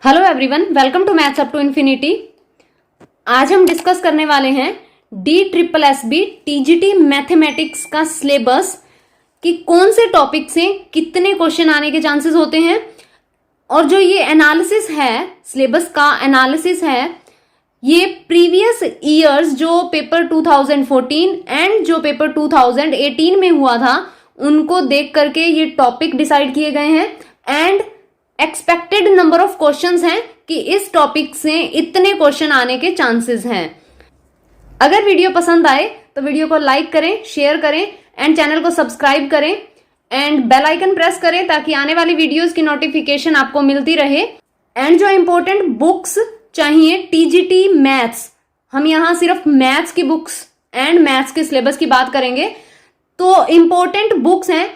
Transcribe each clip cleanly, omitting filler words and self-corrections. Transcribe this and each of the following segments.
Hello everyone, welcome to maths up to infinity. आज हम discuss करने वाले हैं DSSB TGT मैथमेटिक्स का सिलेबस कि कौन से टॉपिक से कितने क्वेश्चन आने के चांसेस होते हैं। और जो ये एनालिसिस है, सिलेबस का एनालिसिस है, ये प्रीवियस ईयर्स जो पेपर 2014 एंड जो पेपर 2018 में हुआ था उनको देख करके ये टॉपिक डिसाइड किए गए हैं and expected number of questions हैं कि इस टॉपिक से इतने क्वेश्चन आने के चांसेस हैं। अगर वीडियो पसंद आए तो वीडियो को लाइक करें, शेयर करें एंड चैनल को सब्सक्राइब करें एंड बेल आइकन प्रेस करें ताकि आने वाली वीडियोस की नोटिफिकेशन आपको मिलती रहे। एंड जो इंपॉर्टेंट बुक्स चाहिए टीजीटी मैथ्स, हम यहां सिर्फ मैथ्स की बुक्स एंड मैथ्स के सिलेबस की बात करेंगे। तो इंपॉर्टेंट बुक्स हैं,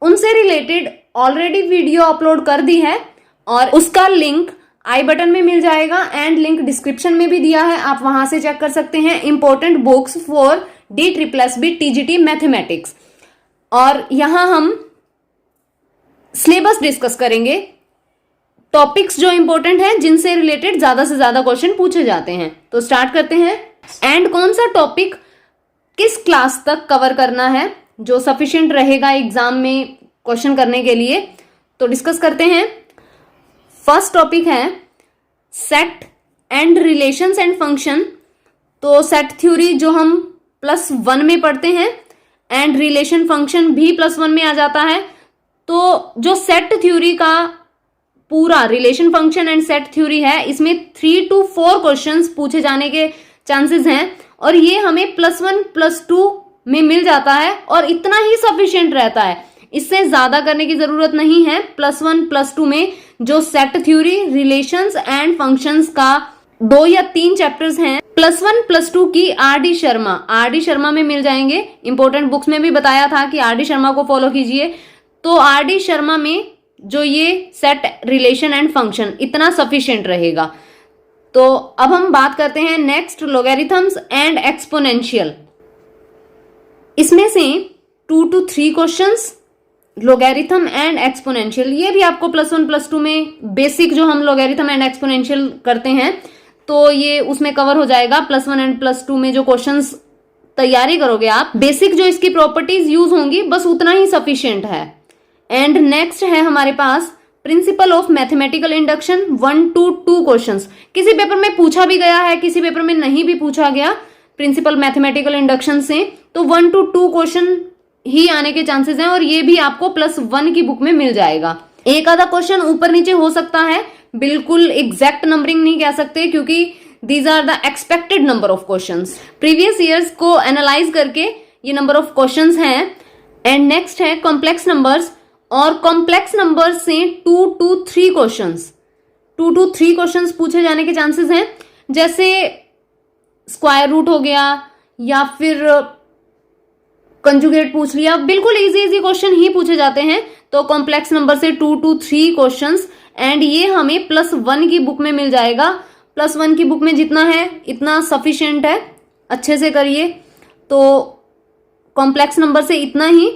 उनसे रिलेटेड ऑलरेडी वीडियो अपलोड कर दी है और उसका लिंक आई बटन में मिल जाएगा एंड लिंक डिस्क्रिप्शन में भी दिया है, आप वहां से चेक कर सकते हैं। Important books for DSSB TGT mathematics. और यहां हम सिलेबस डिस्कस करेंगे, टॉपिक्स जो इंपॉर्टेंट हैं जिनसे रिलेटेड ज्यादा से ज्यादा क्वेश्चन पूछे जाते हैं। तो स्टार्ट करते हैं। एंड कौन सा टॉपिक किस क्लास तक कवर करना है जो सफिशिएंट रहेगा एग्जाम में क्वेश्चन करने के लिए, तो डिस्कस करते हैं। फर्स्ट टॉपिक है set and relations and function. तो सेट थ्योरी जो हम +1 में पढ़ते हैं एंड रिलेशन फंक्शन भी +1 में आ जाता है। तो जो सेट थ्योरी का पूरा relation function and set theory है, इसमें 3 to 4 क्वेश्चंस पूछे जाने के चांसेस हैं और ये हमें +1 +2 में मिल जाता है और इतना ही सफिशिएंट रहता है, इससे ज्यादा करने की जरूरत नहीं है। +1 +2 में जो set theory, relations and functions का 2 या 3 चैप्टर्स हैं, +1 +2 की RD शर्मा में मिल जाएंगे। इंपॉर्टेंट बुक्स में भी बताया था कि RD शर्मा को फॉलो कीजिए। तो RD शर्मा में जो ये सेट, रिलेशन एंड फंक्शन, इतना सफिशिएंट रहेगा। तो अब हम बात करते हैं नेक्स्ट, लॉगरिथम्स एंड एक्सपोनेंशियल। इसमें से 2 to 3 questions logarithm and exponential, ये भी आपको +1 +2 में बेसिक जो हम लॉगरिथम एंड एक्सपोनेंशियल करते हैं तो ये उसमें कवर हो जाएगा। +1 एंड +2 में जो क्वेश्चंस तैयारी करोगे आप, बेसिक जो इसकी प्रॉपर्टीज यूज होंगी बस उतना ही सफिशिएंट है। एंड नेक्स्ट है हमारे पास principle of mathematical induction, 1 to 2 questions. किसी पेपर में पूछा भी गया है, किसी पेपर में नहीं भी पूछा गया प्रिंसिपल मैथमेटिकल इंडक्शन से, तो 1 to 2 क्वेश्चन ही आने के चांसेस हैं और ये भी आपको +1 की बुक में मिल जाएगा। एक आधा क्वेश्चन ऊपर नीचे हो सकता है, बिल्कुल एग्जैक्ट नंबरिंग नहीं कह सकते क्योंकि these are the expected number of questions. Previous years को एनालाइज करके ये नंबर ऑफ क्वेश्चंस हैं। एंड नेक्स्ट है कॉम्प्लेक्स नंबर्स, और कॉम्प्लेक्स नंबर्स से 2 to 3 क्वेश्चंस पूछे जाने के चांसेस हैं। जैसे स्क्वायर रूट हो गया या फिर कंजुगेट पूछ लिया, बिल्कुल इजी क्वेश्चन ही पूछे जाते हैं। तो कॉम्प्लेक्स नंबर से 2 to 3 क्वेश्चंस एंड ये हमें +1 की बुक में मिल जाएगा। +1 की बुक में जितना है इतना सफिशिएंट है, अच्छे से करिए। तो कॉम्प्लेक्स नंबर से इतना ही।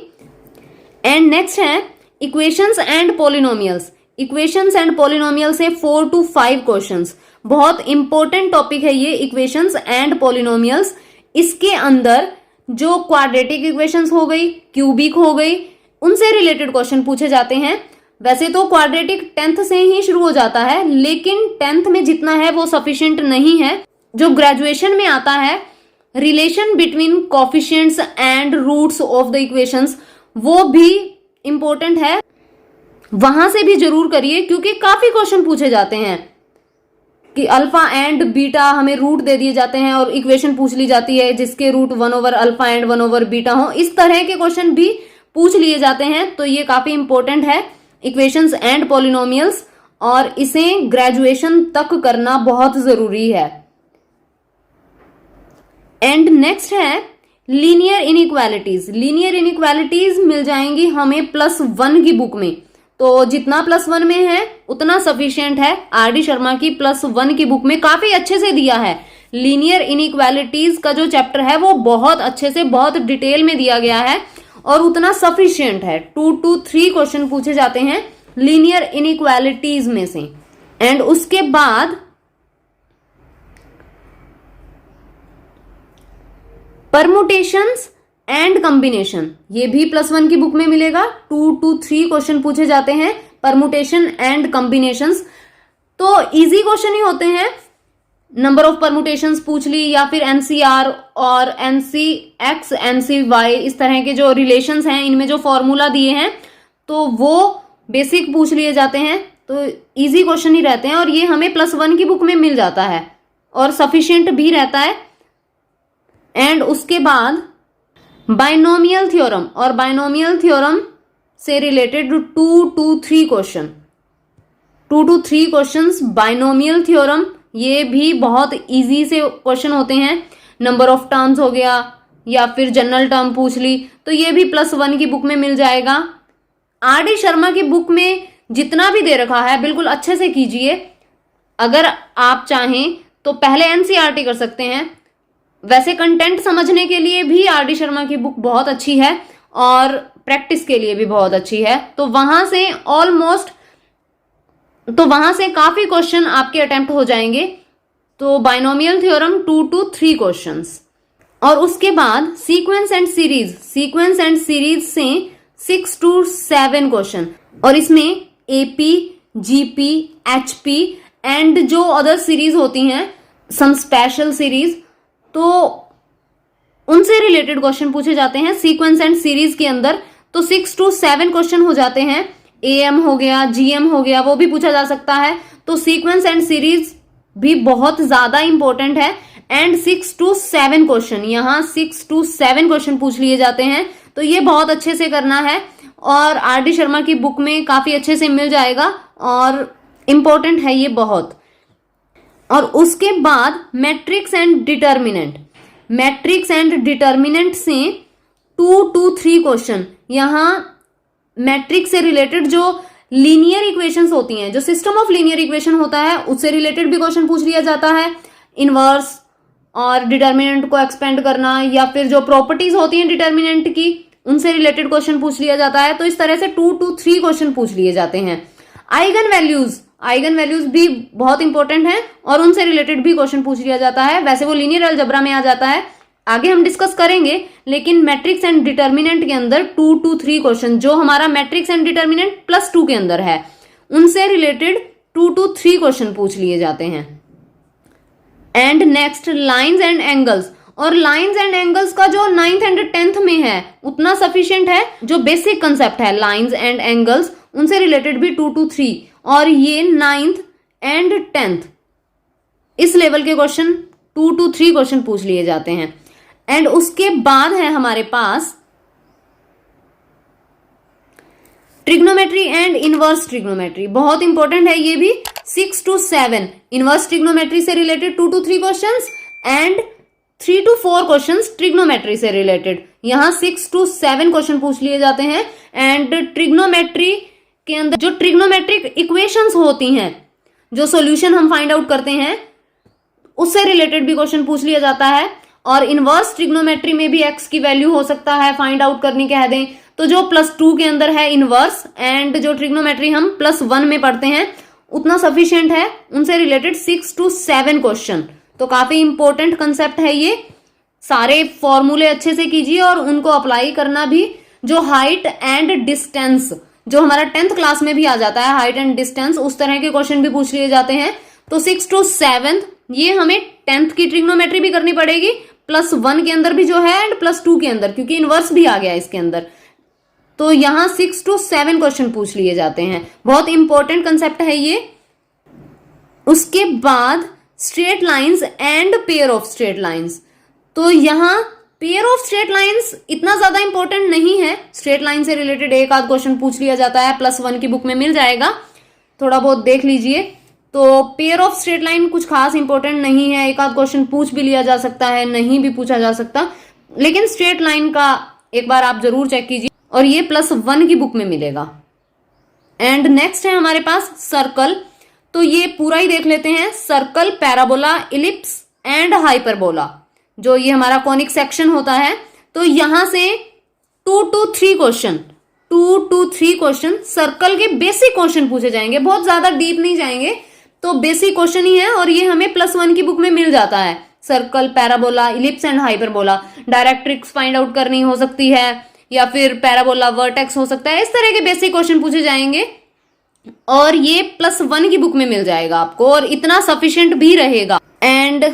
एंड नेक्स्ट है equations and polynomials. Equations and polynomial से 4 to 5 क्वेश्चंस, बहुत इंपॉर्टेंट टॉपिक है ये इक्वेशंस एंड पॉलिनोमियल्स। इसके अंदर जो क्वाड्रेटिक इक्वेशंस हो गई, क्यूबिक हो गई, उनसे रिलेटेड क्वेश्चन पूछे जाते हैं। वैसे तो क्वाड्रेटिक 10th से ही शुरू हो जाता है, लेकिन 10th में जितना है वो सफिशिएंट नहीं है। जो ग्रेजुएशन में आता है, relation between coefficients and roots of the equations, वो भी इंपॉर्टेंट है, वहां से भी जरूर करिए क्योंकि काफी क्वेश्चन पूछे जाते हैं कि अल्फा एंड बीटा, हमें रूट दे दिए जाते हैं और इक्वेशन पूछ ली जाती है जिसके रूट 1/α एंड 1/β हो। इस तरह के क्वेश्चन भी पूछ लिए जाते हैं, तो ये काफी इंपॉर्टेंट है इक्वेशंस एंड पॉलिनोमियल्स, और इसे ग्रेजुएशन तक करना बहुत जरूरी है। एंड नेक्स्ट है लीनियर इनइक्वालिटीज। लीनियर इनइक्वालिटीज मिल जाएंगी हमें +1 की बुक में, तो जितना +1 में है उतना सफिशिएंट है। RD शर्मा की +1 की बुक में काफी अच्छे से दिया है। लीनियर इनइक्वालिटीज का जो चैप्टर है वो बहुत अच्छे से, बहुत डिटेल में दिया गया है और उतना सफिशिएंट है। 2 to 3 क्वेश्चन पूछे जाते हैं लीनियर इनइक्वालिटीज में से। एंड उसके बाद परमुटेशंस एंड कॉम्बिनेशन, ये भी +1 की बुक में मिलेगा। 2 to 3 क्वेश्चन पूछे जाते हैं परमुटेशन एंड कॉम्बिनेशंस। तो इजी क्वेश्चन ही होते हैं, नंबर ऑफ परमुटेशंस पूछ ली, या फिर NCR और NCX NCY इस तरह के जो रिलेशंस हैं, इनमें जो फॉर्मूला दिए हैं तो वो बेसिक पूछ लिए जाते हैं। तो इजी क्वेश्चन ही रहते हैं और ये हमें +1 की बुक में मिल जाता है और सफिशिएंट भी रहता है। एंड उसके बाद बाइनोमियल थ्योरम, और बाइनोमियल थ्योरम से related 2 to 3 question, 2 to 3 questions binomial theorem, ये भी बहुत इजी से क्वेश्चन होते हैं। नंबर ऑफ टर्म्स हो गया या फिर जनरल टर्म पूछ ली, तो ये भी +1 की बुक में मिल जाएगा। RD शर्मा की बुक में जितना भी दे रखा है बिल्कुल अच्छे से कीजिए। अगर आप चाहें तो पहले NCERT कर सकते हैं। वैसे कंटेंट समझने के लिए भी RD शर्मा की बुक बहुत अच्छी है और प्रैक्टिस के लिए भी बहुत अच्छी है। तो वहां से काफी क्वेश्चन आपके अटेम्प्ट हो जाएंगे। तो बाइनोमियल थ्योरम 2 to 3 क्वेश्चंस। और उसके बाद sequence and series, sequence and series से 6 to 7 क्वेश्चन, और इसमें AP, GP, HP एंड जो अदर सीरीज होती हैं, सम स्पेशल सीरीज, तो उनसे रिलेटेड क्वेश्चन पूछे जाते हैं सीक्वेंस एंड सीरीज के अंदर। तो 6 to 7 क्वेश्चन हो जाते हैं। AM हो गया, GM हो गया, वो भी पूछा जा सकता है। तो सीक्वेंस एंड सीरीज भी बहुत ज्यादा इंपॉर्टेंट है। एंड 6 to 7 क्वेश्चन, यहाँ 6 to 7 क्वेश्चन पूछ लिए जाते हैं। तो ये बहुत अच्छे से करना है और RD शर्मा की बुक में काफी अच्छे से मिल जाएगा और इंपॉर्टेंट है ये बहुत। और उसके बाद matrix and determinant, matrix and determinant से 2 to 3 क्वेश्चन। यहाँ मैट्रिक्स से रिलेटेड जो लीनियर इक्वेशंस होती हैं, जो सिस्टम ऑफ लीनियर इक्वेशन होता है, उससे रिलेटेड भी क्वेश्चन पूछ लिया जाता है। इनवर्स और डिटर्मिनेंट को एक्सपेंड करना, या फिर जो प्रॉपर्टीज होती हैं डिटर्मिनेंट की, उनसे रिलेटेड क्वेश्चन पूछ लिया जाता है। तो इस तरह से 2 to 3 क्वेश्चन पूछ लिए जाते हैं। आइगन वैल्यूज, आइगन वैल्यूज भी बहुत इंपॉर्टेंट है और उनसे रिलेटेड भी क्वेश्चन पूछ लिया जाता है। वैसे वो लीनियर अलजेब्रा में आ जाता है, आगे हम डिस्कस करेंगे, लेकिन मैट्रिक्स एंड डिटर्मिनेंट के अंदर 2 to 3 क्वेश्चन, जो हमारा मैट्रिक्स एंड डिटर्मिनेंट +2 के अंदर है, उनसे रिलेटेड 2 to 3 क्वेश्चन पूछ लिए जाते हैं। And next lines and angles, और लाइंस एंड एंगल्स का जो 9th and 10th में है उतना सफिशिएंट है। जो बेसिक कंसेप्ट है लाइंस एंड एंगल्स, उनसे रिलेटेड भी 2 to 3, और ये 9th and 10th इस लेवल के क्वेश्चन 2 to 3 क्वेश्चन पूछ लिए जाते हैं। एंड उसके बाद है हमारे पास ट्रिग्नोमेट्री एंड इनवर्स ट्रिग्नोमेट्री, बहुत इंपॉर्टेंट है ये भी। 6 to 7 इनवर्स ट्रिग्नोमेट्री से related 2 to 3 questions and 3 to 4 questions trigonometry से रिलेटेड। यहां 6 to 7 क्वेश्चन पूछ लिए जाते हैं। एंड ट्रिग्नोमेट्री के अंदर जो ट्रिग्नोमेट्रिक इक्वेशंस होती हैं, जो सॉल्यूशन हम फाइंड आउट करते हैं, उससे रिलेटेड भी क्वेश्चन पूछ लिया जाता है। और इनवर्स ट्रिग्नोमेट्री में भी x की वैल्यू हो सकता है फाइंड आउट करनी कह दें, तो जो +2 के अंदर है इनवर्स, एंड जो ट्रिग्नोमेट्री हम +1 में पढ़ते हैं, उतना सफिशिएंट है। उनसे रिलेटेड 6 to 7 क्वेश्चन। तो काफी इंपॉर्टेंट कंसेप्ट है ये। सारे फॉर्मूले अच्छे से कीजिए और उनको अप्लाई करना भी। जो हाइट एंड डिस्टेंस, जो हमारा 10th क्लास में भी आ जाता है, हाइट एंड डिस्टेंस, उस तरह के क्वेश्चन भी पूछ लिए जाते हैं। तो 6 to 7 ये हमें 10th की ट्रिग्नोमेट्री भी करनी पड़ेगी, +1 के अंदर भी जो है एंड +2 के अंदर, क्योंकि इनवर्स भी आ गया इसके अंदर। तो यहां 6 to 7 क्वेश्चन पूछ लिए जाते हैं। बहुत इंपॉर्टेंट कंसेप्ट है ये। उसके बाद straight lines and pair of straight lines. तो यहां पेयर ऑफ स्ट्रेट लाइंस इतना ज्यादा इंपॉर्टेंट नहीं है। स्ट्रेट लाइन से रिलेटेड एक आध क्वेश्चन पूछ लिया जाता है, +1 की बुक में मिल जाएगा, थोड़ा बहुत देख लीजिए। तो पेयर ऑफ स्ट्रेट लाइन कुछ खास इंपॉर्टेंट नहीं है, एक आध क्वेश्चन पूछ भी लिया जा सकता है, नहीं भी पूछा जा सकता, लेकिन स्ट्रेट लाइन का एक बार आप जरूर चेक कीजिए और ये +1 की बुक में मिलेगा। एंड नेक्स्ट है हमारे पास सर्कल। तो ये पूरा ही देख लेते हैं। Circle, parabola, ellipse and hyperbola, जो ये हमारा कॉनिक सेक्शन होता है। तो यहां से 2 to 3 question, 2 to 3 question circle के बेसिक क्वेश्चन पूछे जाएंगे, बहुत ज्यादा डीप नहीं जाएंगे। तो बेसिक क्वेश्चन ही है और ये हमें +1 की बुक में मिल जाता है। Circle, parabola, ellipse and hyperbola, directrix find out करनी हो सकती है या फिर पैराबोला, वर्टेक्स हो सकता है। इस तरह के बेसिक क्वेश्चन पूछे जाएंगे और ये +1 की बुक में मिल जाएगा आपको और इतना सफिशिएंट भी रहेगा। एंड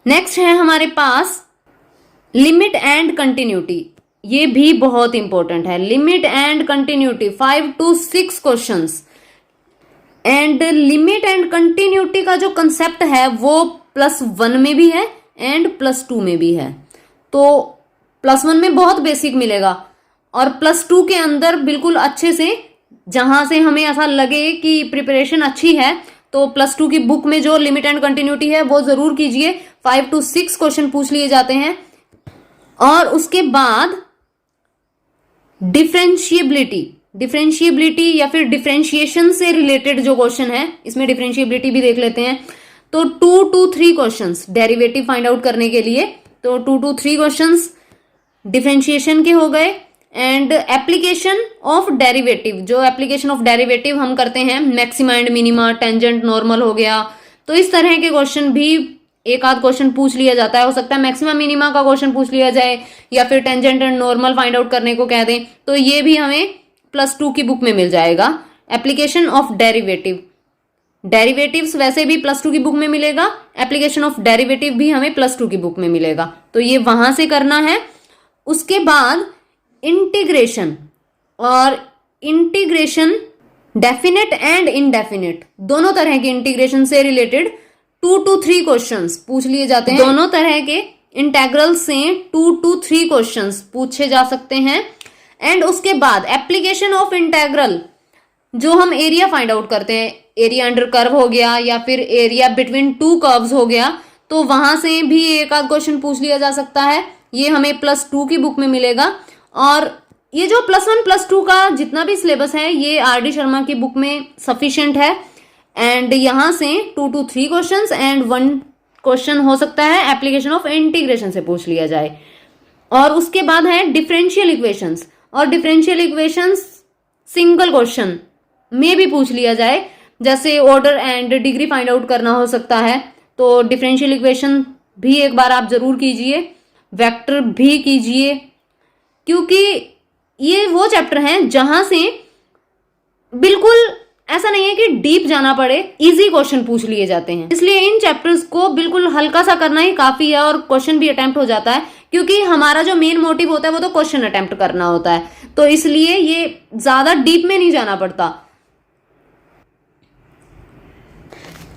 नेक्स्ट है हमारे पास लिमिट एंड कंटिन्यूटी। ये भी बहुत इंपॉर्टेंट है। Limit and continuity 5 to 6 questions. And limit and continuity का जो कंसेप्ट है वो +1 में भी है एंड +2 में भी है। तो +1 में बहुत बेसिक मिलेगा और +2 के अंदर बिल्कुल अच्छे से, जहां से हमें ऐसा लगे कि प्रिपरेशन अच्छी है, तो +2 की बुक में जो लिमिट एंड कंटिन्यूटी है वो जरूर कीजिए। 5 to 6 क्वेश्चन पूछ लिए जाते हैं। और उसके बाद डिफरेंशिएबिलिटी या फिर डिफरेंशिएशन से रिलेटेड जो क्वेश्चन है, इसमें डिफरेंशिएबिलिटी भी देख लेते हैं। तो 2 to 3 questions derivative find out करने के लिए, तो 2 to 3 क्वेश्चंस डिफरेंशिएशन के हो गए। एंड एप्लीकेशन ऑफ डेरिवेटिव, जो एप्लीकेशन ऑफ डेरिवेटिव हम करते हैं, maxima and minima, tangent normal हो गया, तो इस तरह के क्वेश्चन भी एक आध क्वेश्चन पूछ लिया जाता है। हो सकता है मैक्सिमा मिनिमा का क्वेश्चन पूछ लिया जाए या फिर tangent and normal find out करने को कह दें, तो ये भी हमें +2 की बुक में मिल जाएगा। एप्लीकेशन ऑफ डेरिवेटिव्स वैसे भी +2 की बुक में मिलेगा, एप्लीकेशन ऑफ डेरिवेटिव भी हमें +2 की बुक में मिलेगा, तो ये वहां से करना है। उसके बाद इंटीग्रेशन, और इंटीग्रेशन डेफिनेट एंड इनडेफिनेट दोनों तरह के इंटीग्रेशन से रिलेटेड 2 to 3 क्वेश्चंस पूछ लिए जाते हैं। दोनों तरह के इंटेग्रल से 2 to 3 क्वेश्चंस पूछे जा सकते हैं। एंड उसके बाद एप्लीकेशन ऑफ इंटेग्रल, जो हम एरिया फाइंड आउट करते हैं, एरिया अंडर कर्व हो गया या फिर एरिया बिटवीन 2 कर्व्स हो गया, तो वहां से भी एक आध क्वेश्चन पूछ लिया जा सकता है। ये हमें +2 की बुक में मिलेगा। और ये जो +1 +2 का जितना भी सिलेबस है, ये RD शर्मा की बुक में सफिशिएंट है। एंड यहां से 2 to 3 क्वेश्चंस एंड 1 क्वेश्चन हो सकता है एप्लीकेशन ऑफ इंटीग्रेशन से पूछ लिया जाए। और उसके बाद है डिफरेंशियल इक्वेशंस, और डिफरेंशियल इक्वेशंस सिंगल क्वेश्चन में भी पूछ लिया जाए, जैसे order and degree find out करना हो सकता है, तो डिफरेंशियल इक्वेशन भी एक बार आप जरूर कीजिए, वेक्टर भी कीजिए, क्योंकि ये वो चैप्टर हैं जहां से बिल्कुल ऐसा नहीं है कि डीप जाना पड़े, इजी क्वेश्चन पूछ लिए जाते हैं। इसलिए इन चैप्टर्स को बिल्कुल हल्का सा करना ही काफी है और क्वेश्चन भी अटेम्प्ट हो जाता है, क्योंकि हमारा जो मेन मोटिव होता है वो तो क्वेश्चन अटेम्प्ट करना होता है, तो इसलिए ये ज्यादा डीप में नहीं जाना पड़ता।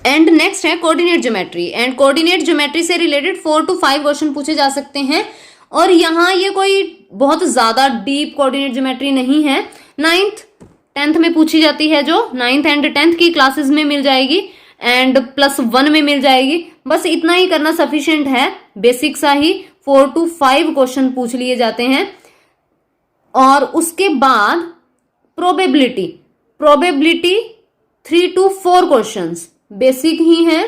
एंड नेक्स्ट है coordinate geometry. And coordinate geometry से रिलेटेड 4 to 5 क्वेश्चन पूछे जा सकते हैं। और यहाँ ये कोई बहुत ज्यादा डीप कोऑर्डिनेट ज्योमेट्री नहीं है। 9th 10th में पूछी जाती है, जो 9th एंड 10th की क्लासेस में मिल जाएगी एंड +1 में मिल जाएगी। बस इतना ही करना सफिशिएंट है, बेसिक सा ही 4 to 5 क्वेश्चन पूछ लिए जाते हैं। और उसके बाद प्रोबेबिलिटी 3 to 4 क्वेश्चंस बेसिक ही है,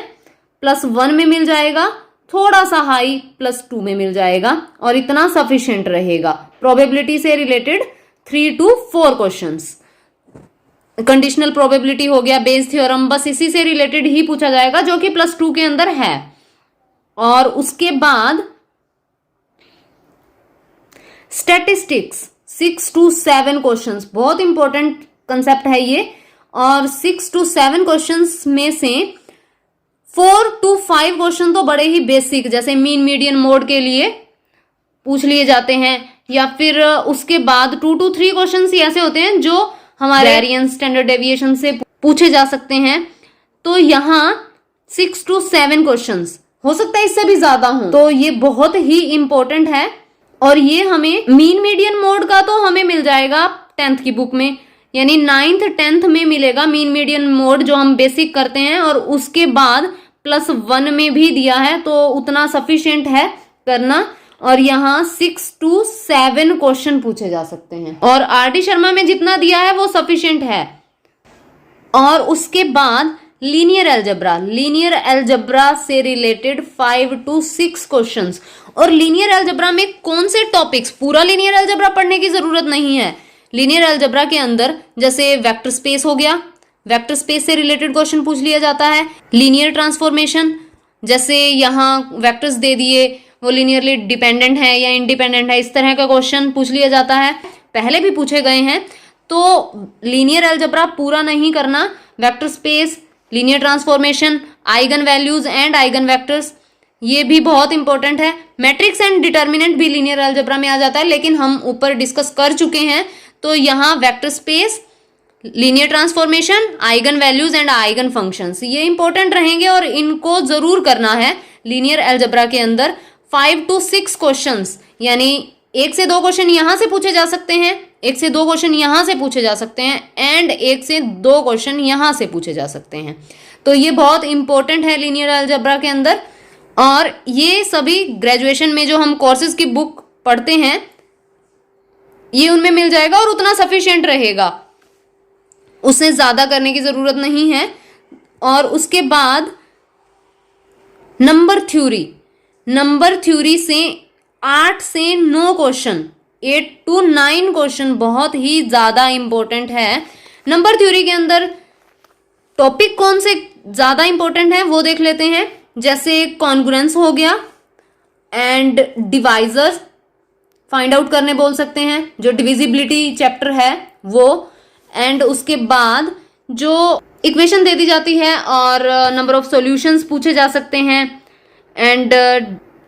+1 में मिल जाएगा, थोड़ा सा हाई +2 में मिल जाएगा और इतना सफिशिएंट रहेगा। प्रोबेबिलिटी से related 3 to 4 questions. Conditional probability हो गया, बेस थ्योरम, बस इसी से रिलेटेड ही पूछा जाएगा, जो कि +2 के अंदर है। और उसके बाद स्टैटिस्टिक्स 6 to 7 क्वेश्चंस, बहुत इंपॉर्टेंट कंसेप्ट है ये। और 6 to 7 क्वेश्चंस में से 4 to 5 क्वेश्चन तो बड़े ही बेसिक, जैसे मीन मीडियन मोड के लिए पूछ लिए जाते हैं, या फिर उसके बाद 2 to 3 क्वेश्चंस ऐसे होते हैं जो हमारे वेरिएंस, स्टैंडर्ड डेविएशन से पूछे जा सकते हैं। तो यहाँ 6 to 7 क्वेश्चंस, हो सकता है इससे भी ज्यादा हो, तो ये बहुत ही इंपॉर्टेंट है। और ये हमें मीन मीडियन मोड का तो हमें मिल जाएगा 10th की बुक में, यानी 9th 10th में मिलेगा मीन मीडियन मोड, जो हम बेसिक करते हैं। और उसके बाद +1 में भी दिया है, तो उतना सफिशिएंट है करना। और यहाँ 6 to 7 क्वेश्चन पूछे जा सकते हैं, और RD शर्मा में जितना दिया है वो सफिशिएंट है। और उसके बाद लीनियर अलजेब्रा से रिलेटेड 5 to 6 क्वेश्चंस। और लीनियर अलजेब्रा में कौन से टॉपिक्स, पूरा लीनियर अलजेब्रा पढ़ने की जरूरत नहीं है। लीनियर अलजेब्रा के अंदर जैसे वेक्टर स्पेस हो गया, वेक्टर स्पेस से रिलेटेड क्वेश्चन पूछ लिया जाता है। लीनियर ट्रांसफॉर्मेशन, जैसे यहाँ वेक्टर्स दे दिए, वो लीनियरली डिपेंडेंट है या इंडिपेंडेंट है, इस तरह का क्वेश्चन पूछ लिया जाता है, पहले भी पूछे गए हैं। तो लीनियर अलजेब्रा पूरा नहीं करना, vector space, linear transformation, eigen values and eigen vectors, ये भी बहुत इंपॉर्टेंट है। मैट्रिक्स एंड डिटर्मिनेंट भी लीनियर अलजेब्रा में आ जाता है, लेकिन हम ऊपर डिस्कस कर चुके हैं। तो यहाँ vector space, linear transformation, eigen values and eigen functions, ये इंपॉर्टेंट रहेंगे और इनको जरूर करना है लीनियर अलजेब्रा के अंदर। 5 to 6 क्वेश्चंस, यानी 1 से 2 क्वेश्चन यहां से पूछे जा सकते हैं, 1 से 2 क्वेश्चन यहां से पूछे जा सकते हैं एंड 1 से 2 क्वेश्चन यहां से पूछे जा सकते हैं। तो ये बहुत इंपॉर्टेंट है लीनियर अलजेब्रा के अंदर। और ये सभी ग्रेजुएशन में जो हम कोर्सेज की बुक पढ़ते हैं ये उनमें मिल जाएगा और उतना सफिशिएंट रहेगा, उससे ज्यादा करने की जरूरत नहीं है। और उसके बाद नंबर थ्योरी से 8 से 9 क्वेश्चन, 8 to 9 क्वेश्चन बहुत ही ज्यादा इंपॉर्टेंट है। नंबर थ्योरी के अंदर टॉपिक कौन से ज्यादा इंपॉर्टेंट है वो देख लेते हैं। जैसे कॉन्ग्रुएंस हो गया एंड डिवाइजर्स फाइंड आउट करने बोल सकते हैं, जो डिविजिबिलिटी चैप्टर है वो। एंड उसके बाद जो इक्वेशन दे दी जाती है और नंबर ऑफ सॉल्यूशंस पूछे जा सकते हैं एंड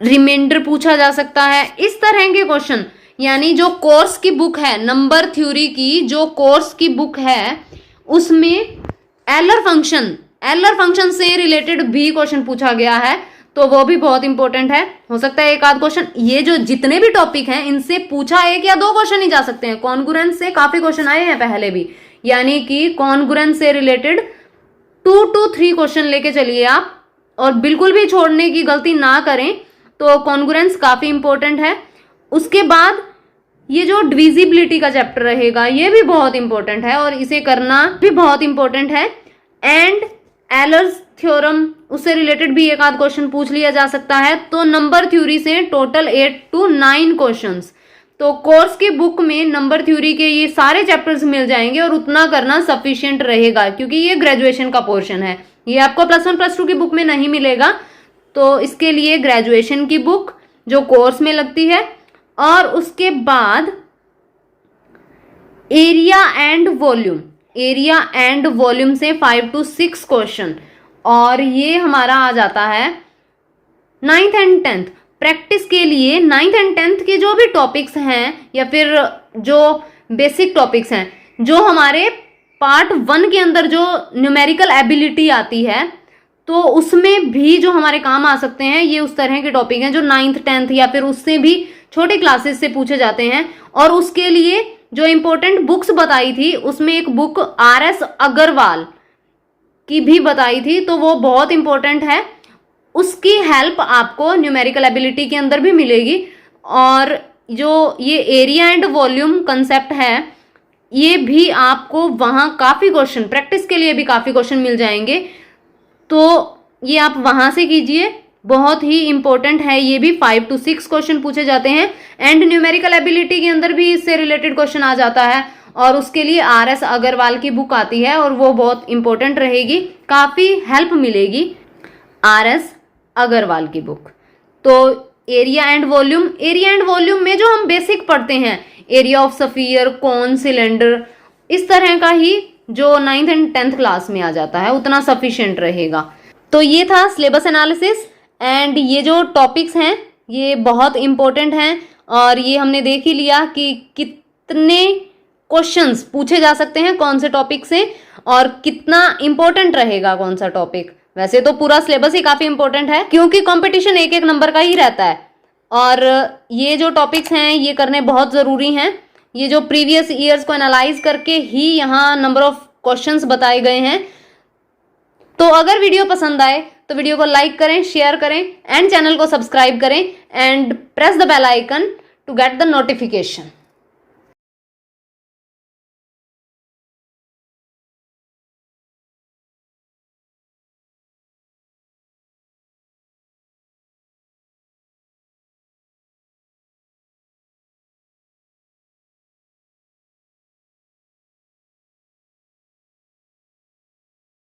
रिमाइंडर पूछा जा सकता है, इस तरह के क्वेश्चन। यानी जो कोर्स की बुक है, नंबर थ्योरी की जो कोर्स की बुक है, उसमें एलर फंक्शन से रिलेटेड भी क्वेश्चन पूछा गया है, तो वो भी बहुत इंपॉर्टेंट है। हो सकता है एक आध क्वेश्चन, ये जो जितने भी टॉपिक हैं इनसे पूछा 1 या 2 क्वेश्चन ही जा सकते हैं। कॉन्ग्रुएंस से काफी क्वेश्चन आए हैं पहले भी, यानी कि कॉन्ग्रुएंस से रिलेटेड 2 to 3 क्वेश्चन लेके चलिए आप, और बिल्कुल भी छोड़ने की गलती ना करें। तो कॉन्ग्रुएंस काफी इंपॉर्टेंट है। उसके बाद ये जो डिविजिबिलिटी का चैप्टर रहेगा ये भी बहुत इंपॉर्टेंट है और इसे करना भी बहुत इंपॉर्टेंट है। एंड एलर्स थ्योरम, उससे रिलेटेड भी एक आध क्वेश्चन पूछ लिया जा सकता है। तो नंबर थ्योरी से टोटल 8 to 9 क्वेश्चंस। तो कोर्स की बुक में नंबर थ्योरी के ये सारे चैप्टर्स मिल जाएंगे और उतना करना सफिशिएंट रहेगा, क्योंकि ये ग्रेजुएशन का पोर्शन है, ये आपको +1 +2 की बुक में नहीं मिलेगा। तो इसके लिए ग्रेजुएशन की बुक जो कोर्स में लगती है, और उसके बाद एरिया एंड वॉल्यूम से 5 to 6 क्वेश्चन, और ये हमारा आ जाता है 9th and 10th। प्रैक्टिस के लिए 9th and 10th के जो भी टॉपिक्स हैं या फिर जो बेसिक टॉपिक्स हैं, जो हमारे पार्ट 1 के अंदर जो न्यूमेरिकल एबिलिटी आती है, तो उसमें भी जो हमारे काम आ सकते हैं, ये उस तरह के टॉपिक हैं जो 9th 10th या फिर उससे भी छोटे क्लासेस से पूछे जाते हैं। और उसके लिए जो इंपॉर्टेंट बुक्स बताई थी, उसमें एक बुक RS अग्रवाल की भी बताई थी, तो वो बहुत इंपॉर्टेंट है। उसकी हेल्प आपको न्यूमेरिकल एबिलिटी के अंदर भी मिलेगी। और जो ये एरिया एंड वॉल्यूम कंसेप्ट है, ये भी आपको वहाँ काफ़ी क्वेश्चन, प्रैक्टिस के लिए भी काफ़ी क्वेश्चन मिल जाएंगे, तो ये आप वहाँ से कीजिए, बहुत ही इंपॉर्टेंट है। ये भी 5 to 6 क्वेश्चन पूछे जाते हैं एंड न्यूमेरिकल एबिलिटी के अंदर भी इससे रिलेटेड क्वेश्चन आ जाता है, और उसके लिए RS अग्रवाल की बुक आती है और वो बहुत इंपॉर्टेंट रहेगी, काफ़ी हेल्प मिलेगी RS अग्रवाल की बुक। तो एरिया एंड वॉल्यूम में जो हम बेसिक पढ़ते हैं, area of sphere, cone, cylinder, इस तरह का ही जो 9th and 10th क्लास में आ जाता है, उतना सफिशिएंट रहेगा। तो ये था सिलेबस एनालिसिस एंड ये जो टॉपिक्स हैं ये बहुत इंपॉर्टेंट हैं, और ये हमने देख ही लिया कि कितने क्वेश्चंस पूछे जा सकते हैं कौन से टॉपिक से और कितना इंपॉर्टेंट रहेगा कौन सा टॉपिक। वैसे तो पूरा सिलेबस ही काफी इंपॉर्टेंट है, क्योंकि कंपटीशन एक एक नंबर का ही रहता है, और ये जो टॉपिक्स हैं ये करने बहुत ज़रूरी हैं। ये जो प्रीवियस ईयर्स को एनालाइज करके ही यहाँ नंबर ऑफ क्वेश्चंस बताए गए हैं। तो अगर वीडियो पसंद आए तो वीडियो को लाइक करें, शेयर करें एंड चैनल को सब्सक्राइब करें and press the bell icon to get the notification.